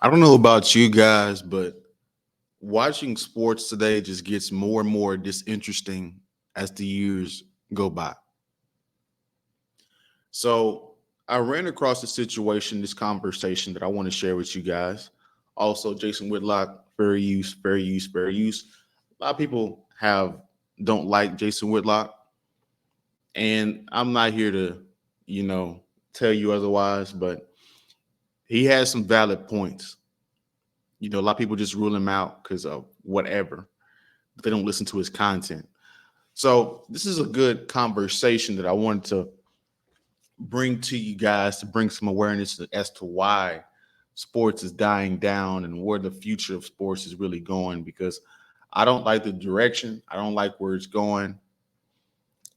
I don't know about you guys, but watching sports today just gets more and more disinteresting as the years go by. So I ran across a situation, this conversation that I want to share with you guys. Also, Jason Whitlock, fair use, fair use, fair use. A lot of people have don't like Jason Whitlock, and I'm not here to, you know, tell you otherwise, but he has some valid points. A lot of people just rule him out because of whatever. But they don't listen to his content. So this is a good conversation that I wanted to bring to you guys to bring some awareness as to why sports is dying down and where the future of sports is really going. Because I don't like the direction. I don't like where it's going.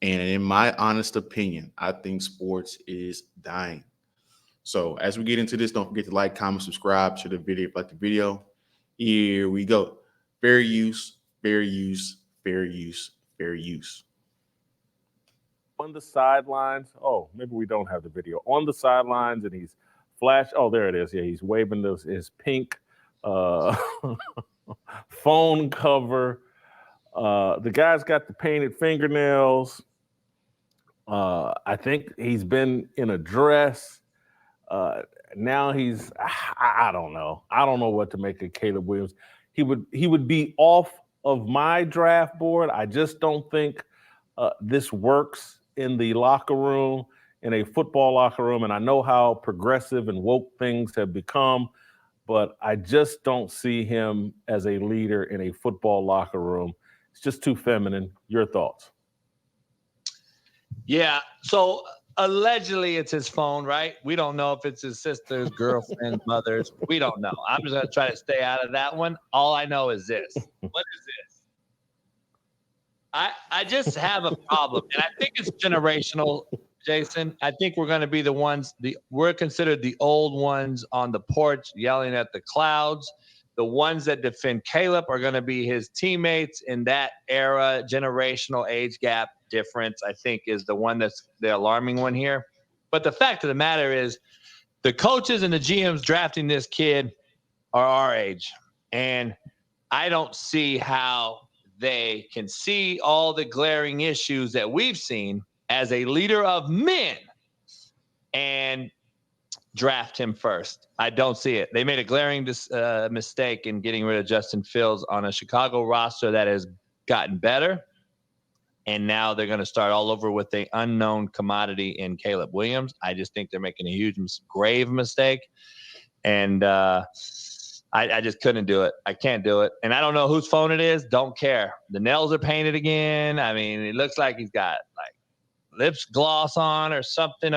And in my honest opinion, I think sports is dying. So as we get into this, don't forget to like, comment, subscribe, share the video if you like the video. Here we go. Fair use, fair use, fair use, fair use. On the sidelines. Oh, maybe we don't have the video. On the sidelines, and he's flash. Oh, there it is. Yeah, he's waving his pink uh, phone cover. The guy's got the painted fingernails. I think he's been in a dress. Now he's, I don't know. I don't know what to make of Caleb Williams. He would be off of my draft board. I just don't think this works in the locker room, in a football locker room. And I know how progressive and woke things have become, but I just don't see him as a leader in a football locker room. It's just too feminine. Your thoughts? Yeah. So allegedly it's his phone, right? We don't know if it's his sister's, girlfriend's, mother's. We don't know. I'm just going to try to stay out of that one. All I know is this. What is this? I just have a problem, and I think it's generational, Jason. I think we're going to be the ones, we're considered the old ones on the porch yelling at the clouds. The ones that defend Caleb are going to be his teammates in that era. Generational age gap difference, I think, is the one that's the alarming one here. But the fact of the matter is the coaches and the GMs drafting this kid are our age. And I don't see how they can see all the glaring issues that we've seen as a leader of men and draft him first. I don't see it. They made a glaring mistake in getting rid of Justin Fields on a Chicago roster that has gotten better. And now they're going to start all over with the unknown commodity in Caleb Williams. I just think they're making a huge, grave mistake. And I just couldn't do it. I can't do it. And I don't know whose phone it is. Don't care. The nails are painted again. I mean, it looks like he's got like lips gloss on or something.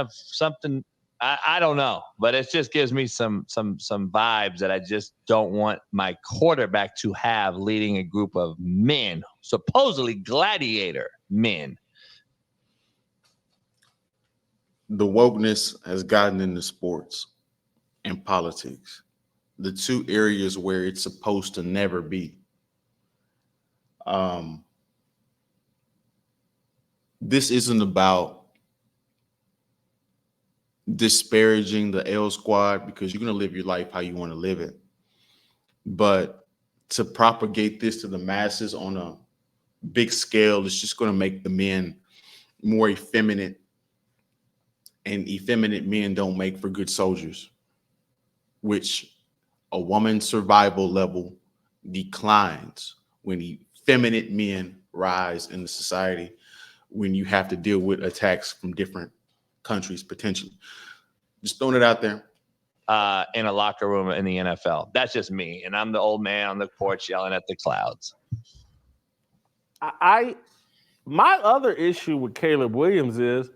I don't know, but it just gives me some vibes that I just don't want my quarterback to have leading a group of men, supposedly gladiator men. The wokeness has gotten into sports and politics, the two areas where it's supposed to never be. This isn't about disparaging the L squad, because you're going to live your life how you want to live it. But to propagate this to the masses on a big scale is just going to make the men more effeminate, and effeminate men don't make for good soldiers, which a woman's survival level declines when effeminate men rise in the society, when you have to deal with attacks from different countries potentially. Just throwing it out there. In a locker room in the NFL. That's just me. And I'm the old man on the porch yelling at the clouds. My other issue with Caleb Williams is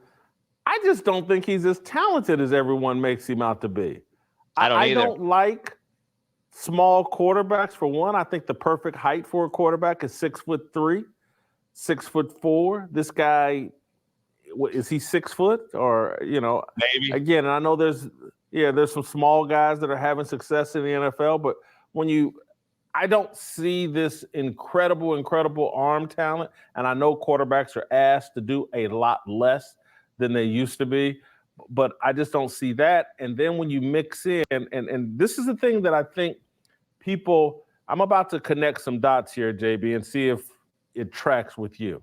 I just don't think he's as talented as everyone makes him out to be. I don't like small quarterbacks. For one, I think the perfect height for a quarterback is 6'3", 6'4". This guy, is he 6 foot or, maybe again, and I know there's some small guys that are having success in the NFL, but I don't see this incredible arm talent. And I know quarterbacks are asked to do a lot less than they used to be, but I just don't see that. And then when you mix in, and this is the thing that I think people, I'm about to connect some dots here, JB, and see if it tracks with you.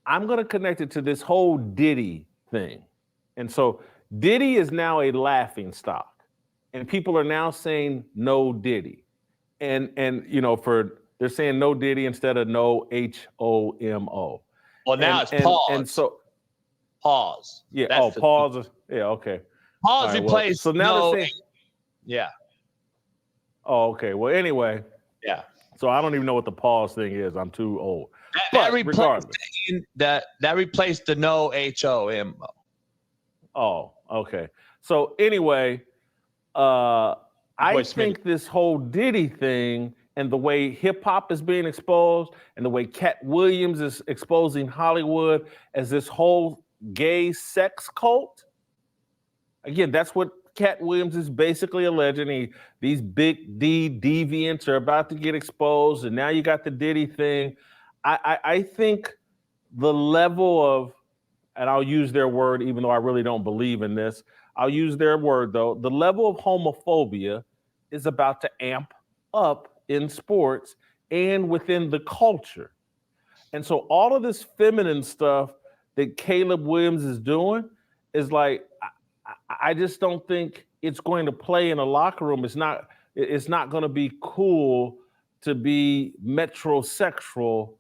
I'm going to connect it to this whole Diddy thing. And so Diddy is now a laughing stock, and people are now saying no Diddy. And you know, they're saying no Diddy instead of no HOMO. Well, now it's pause. And so pause. Yeah. That's Pause. Yeah. Okay. Pause right, replaced. So now no, they're saying. Yeah. Oh, okay. Well, anyway. Yeah. So I don't even know what the pause thing is. I'm too old. That replaced the no HOMO. Oh, okay. So anyway, I think this whole Diddy thing and the way hip hop is being exposed and the way Cat Williams is exposing Hollywood as this whole gay sex cult. Again, that's what Cat Williams is basically alleging. These big D deviants are about to get exposed, and now you got the Diddy thing. I think the level of, and I'll use their word, even though I really don't believe in this, I'll use their word though, the level of homophobia is about to amp up in sports and within the culture. And so all of this feminine stuff that Caleb Williams is doing is like, I just don't think it's going to play in a locker room. It's not going to be cool to be metrosexual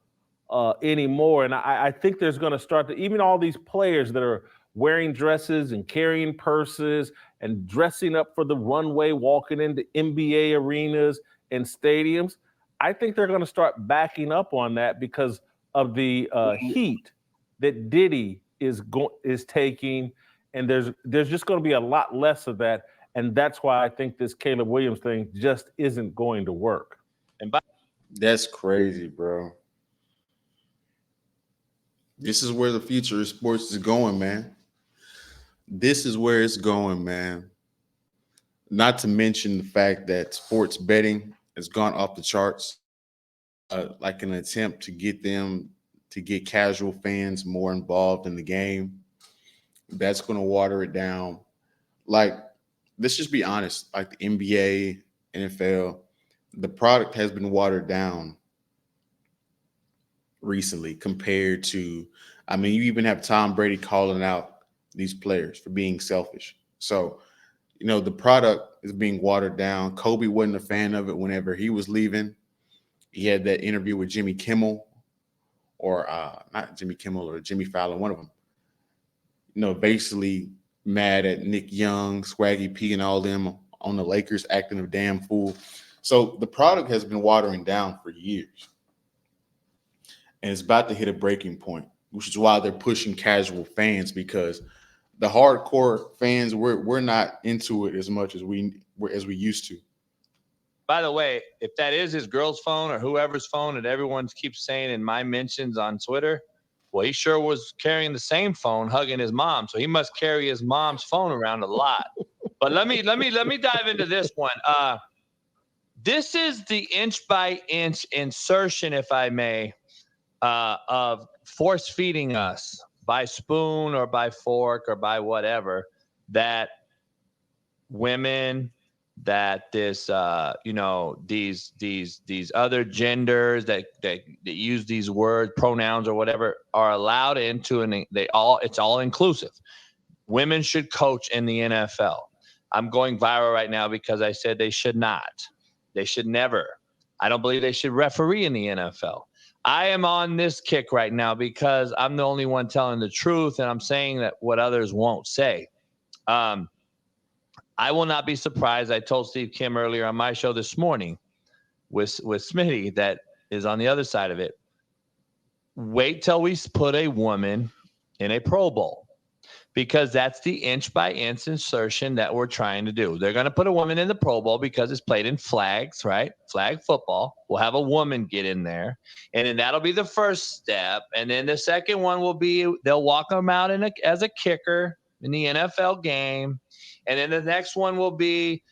anymore. And I think there's going to start to, even all these players that are wearing dresses and carrying purses and dressing up for the runway, walking into NBA arenas and stadiums, I think they're going to start backing up on that because of the heat that Diddy is taking. And there's just going to be a lot less of that. And that's why I think this Caleb Williams thing just isn't going to work. That's crazy, bro. This is where the future of sports is going, man. This is where it's going, man. Not to mention the fact that sports betting has gone off the charts, like an attempt to get casual fans more involved in the game. That's going to water it down. Like, let's just be honest, like the NBA, NFL, the product has been watered down recently compared to, I mean, you even have Tom Brady calling out these players for being selfish. So, you know, the product is being watered down. Kobe wasn't a fan of it whenever he was leaving. He had that interview with Jimmy Kimmel, or not Jimmy Kimmel, or Jimmy Fallon, one of them. You know, basically mad at Nick Young, Swaggy P, and all them on the Lakers acting a damn fool. So the product has been watering down for years. And it's about to hit a breaking point, which is why they're pushing casual fans, because the hardcore fans, we're not into it as much as we used to. By the way, if that is his girl's phone or whoever's phone that everyone keeps saying in my mentions on Twitter, well, he sure was carrying the same phone, hugging his mom. So he must carry his mom's phone around a lot. But let me dive into this one. This is the inch by inch insertion, if I may, of force feeding us by spoon or by fork or by whatever, that women, that this these other genders that use these words, pronouns or whatever, are allowed into, and it's all inclusive. Women should coach in the NFL. I'm going viral right now because I said they should not. They should never. I don't believe they should referee in the NFL. I am on this kick right now because I'm the only one telling the truth, and I'm saying that what others won't say. I will not be surprised. I told Steve Kim earlier on my show this morning with Smitty, that is on the other side of it. Wait till we put a woman in a Pro Bowl, because that's the inch by inch insertion that we're trying to do. They're going to put a woman in the Pro Bowl because it's played in flags, right? Flag football. We'll have a woman get in there, and then that'll be the first step. And then the second one will be they'll walk them out as a kicker in the NFL game. And then the next one will be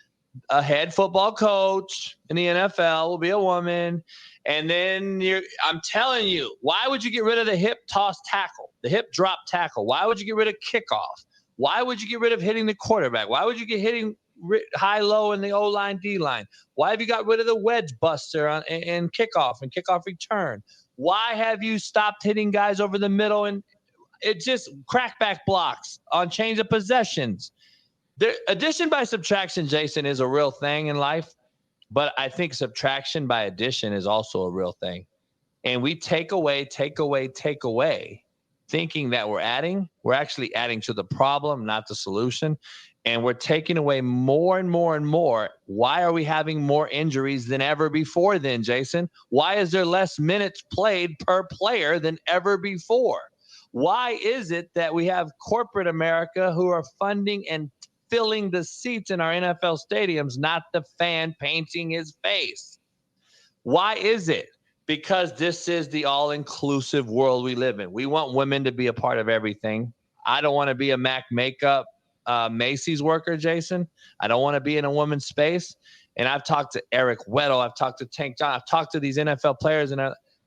a head football coach in the NFL, will be a woman. And then I'm telling you, why would you get rid of the hip toss tackle, the hip drop tackle? Why would you get rid of kickoff? Why would you get rid of hitting the quarterback? Why would you get hitting high-low in the O-line, D-line? Why have you got rid of the wedge buster in kickoff and kickoff return? Why have you stopped hitting guys over the middle and it just crackback blocks on change of possessions? Addition by subtraction, Jason, is a real thing in life, but I think subtraction by addition is also a real thing. And we take away, thinking that we're adding. We're actually adding to the problem, not the solution. And we're taking away more and more and more. Why are we having more injuries than ever before then, Jason? Why is there less minutes played per player than ever before? Why is it that we have corporate America who are funding and filling the seats in our NFL stadiums, not the fan painting his face? Why is it? Because this is the all-inclusive world we live in. We want women to be a part of everything. I don't want to be a MAC makeup Macy's worker, Jason. I don't want to be in a woman's space. And I've talked to Eric Weddle. I've talked to Tank John. I've talked to these NFL players, and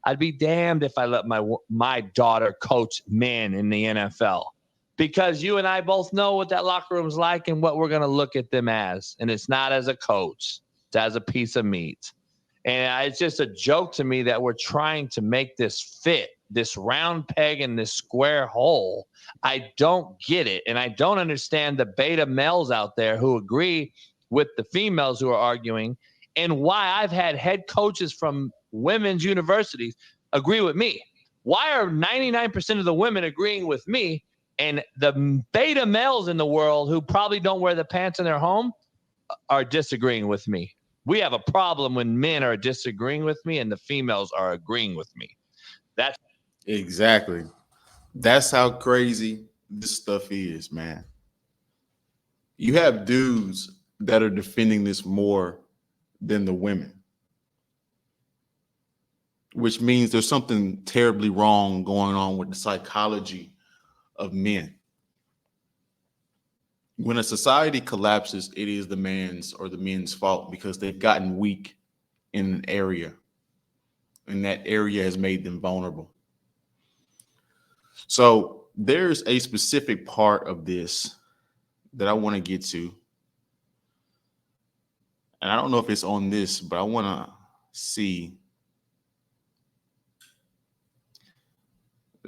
I'd be damned if I let my daughter coach men in the NFL, because you and I both know what that locker room's like and what we're going to look at them as. And it's not as a coach. It's as a piece of meat. And it's just a joke to me that we're trying to make this fit, this round peg in this square hole. I don't get it. And I don't understand the beta males out there who agree with the females who are arguing, and why I've had head coaches from women's universities agree with me. Why are 99% of the women agreeing with me, and the beta males in the world who probably don't wear the pants in their home are disagreeing with me? We have a problem when men are disagreeing with me and the females are agreeing with me. That's Exactly. That's how crazy this stuff is, man. You have dudes that are defending this more than the women, which means there's something terribly wrong going on with the psychology of men. When a society collapses, it is the man's or the men's fault because they've gotten weak in an area, and that area has made them vulnerable. So there's a specific part of this that I want to get to. And I don't know if it's on this, but I want to see,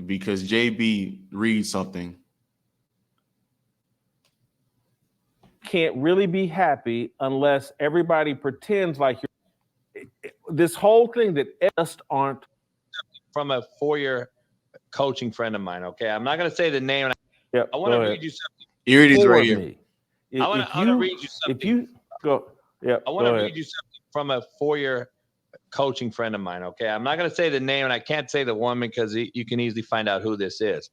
because JB reads something. Can't really be happy unless everybody pretends like you're. This whole thing that just aren't. from a 4-year coaching friend of mine. Okay, I'm not going to say the name. Yep, I want to read you something. Here it is For right here. me. I want to read you something. If you go, yeah, I want to read you something from a 4-year coaching friend of mine. Okay, I'm not going to say the name, and I can't say the woman because you can easily find out who this is.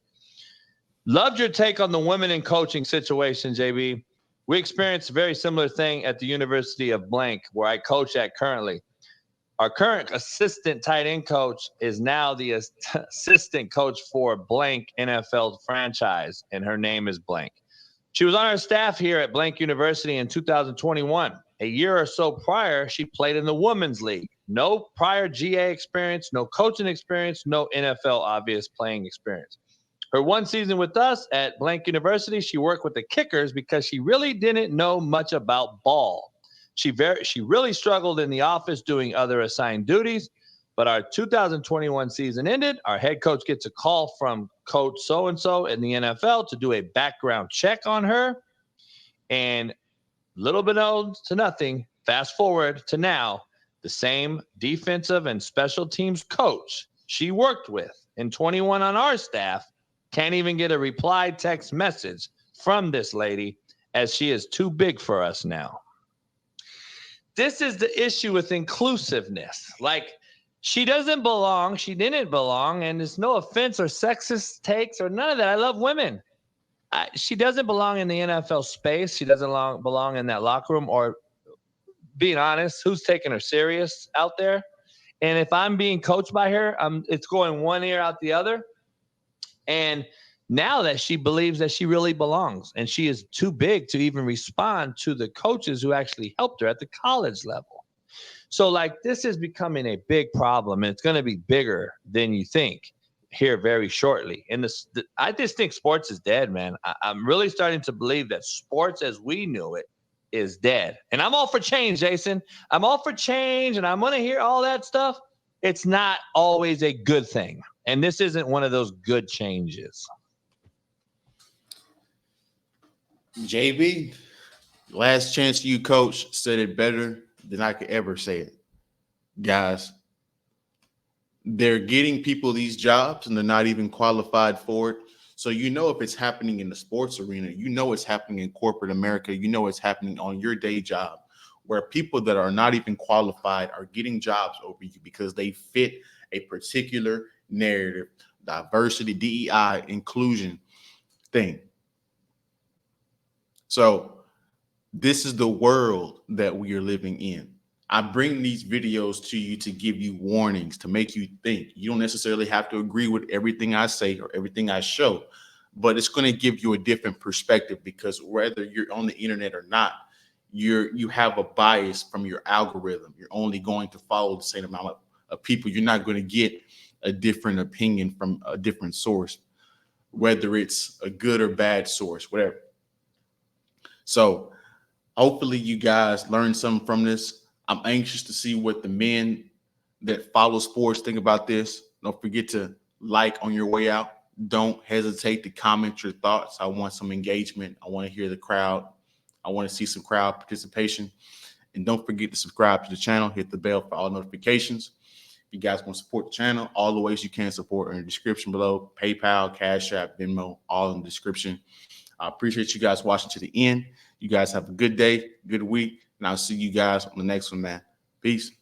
Loved your take on the women in coaching situation, JB. We experienced a very similar thing at the University of Blank, where I coach at currently. Our current assistant tight end coach is now the assistant coach for Blank NFL franchise, and her name is Blank. She was on our staff here at Blank University in 2021. A year or so prior, she played in the Women's League. No prior GA experience, no coaching experience, no NFL obvious playing experience. Her one season with us at Blank University, she worked with the kickers because she really didn't know much about ball. She really struggled in the office doing other assigned duties, but our 2021 season ended. Our head coach gets a call from coach so-and-so in the NFL to do a background check on her. And little bit to nothing, fast forward to now, the same defensive and special teams coach she worked with in 21 on our staff can't even get a reply text message from this lady, as she is too big for us now. This is the issue with inclusiveness. Like, she doesn't belong. She didn't belong. And there's no offense or sexist takes or none of that. I love women. She doesn't belong in the NFL space. She doesn't belong in that locker room, or being honest, who's taking her serious out there? And if I'm being coached by her, it's going one ear out the other. And now that she believes that she really belongs, and she is too big to even respond to the coaches who actually helped her at the college level. So, like, this is becoming a big problem, and it's going to be bigger than you think. here very shortly. I just think sports is dead, man. I'm really starting to believe that sports as we knew it is dead. And I'm all for change, Jason. I'm all for change, and I'm going to hear all that stuff. It's not always a good thing. And this isn't one of those good changes. JB, last chance you, coach, said it better than I could ever say it. Guys, they're getting people these jobs and they're not even qualified for it. So you know if it's happening in the sports arena, you know it's happening in corporate America, you know it's happening on your day job, where people that are not even qualified are getting jobs over you because they fit a particular narrative, diversity, DEI, inclusion thing. So this is the world that we are living in. I bring these videos to you to give you warnings, to make you think. You don't necessarily have to agree with everything I say or everything I show, but it's going to give you a different perspective, because whether you're on the internet or not, you have a bias from your algorithm. You're only going to follow the same amount of people. You're not going to get a different opinion from a different source, whether it's a good or bad source, whatever. So hopefully you guys learned something from this. I'm anxious to see what the men that follow sports think about this. Don't forget to like on your way out. Don't hesitate to comment your thoughts. I want some engagement. I want to hear the crowd. I want to see some crowd participation. And don't forget to subscribe to the channel. Hit the bell for all notifications. If you guys want to support the channel, all the ways you can support are in the description below. PayPal, Cashapp, Venmo, all in the description. I appreciate you guys watching to the end. You guys have a good day, good week, and I'll see you guys on the next one, man. Peace.